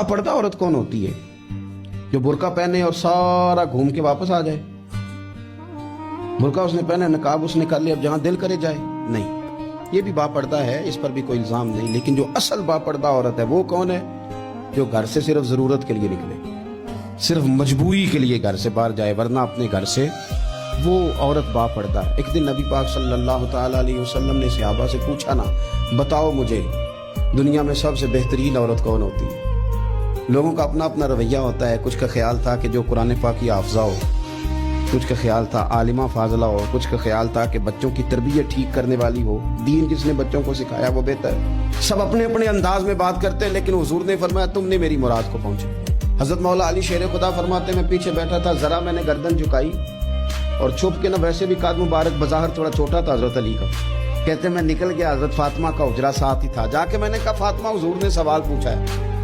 पर्दा औरत कौन होती है? जो बुर्का पहने और सारा घूम के वापस आ जाए। बुर्का उसने पहना, नकाब उसने कर लिया, अब जहां दिल करे जाए। नहीं, ये भी बापर्दा है, इस पर भी कोई इल्जाम नहीं। लेकिन जो असल बापर्दा औरत है वो कौन है? जो घर से सिर्फ जरूरत के लिए निकले, सिर्फ मजबूरी के लिए घर से बाहर जाए, वरना अपने घर से, वो औरत बापर्दा है। एक दिन नबी पाक सल्लल्लाहु ताला अलैहि वसल्लम ने सहाबा से पूछा ना, बताओ मुझे दुनिया में सबसे बेहतरीन औरत कौन होती है? लोगों का अपना अपना रवैया होता है। कुछ का ख्याल था कि जो कुरान पाक की हाफजा हो, कुछ का ख्याल था आलिमा फाजला हो, कुछ का ख्याल था कि बच्चों की तरबियत ठीक करने वाली हो, दीन जिसने बच्चों को सिखाया वो बेहतर है। सब अपने अपने अंदाज में बात करते हैं, लेकिन हुजूर ने फरमाया तुमने मेरी मुराद को पहुंचे। हजरत मौला अली शेर खुदा फरमाते, मैं पीछे बैठा था, जरा मैंने गर्दन झुकाई और छुप के ना, वैसे भी काद मुबारक बज़ाहिर थोड़ा छोटा था हजरत अली का, कहते मैं निकल गया, हजरत फातिमा का हुजरा साथ ही था। जाके मैंने कहा फातिमा, हुजूर ने सवाल पूछा है।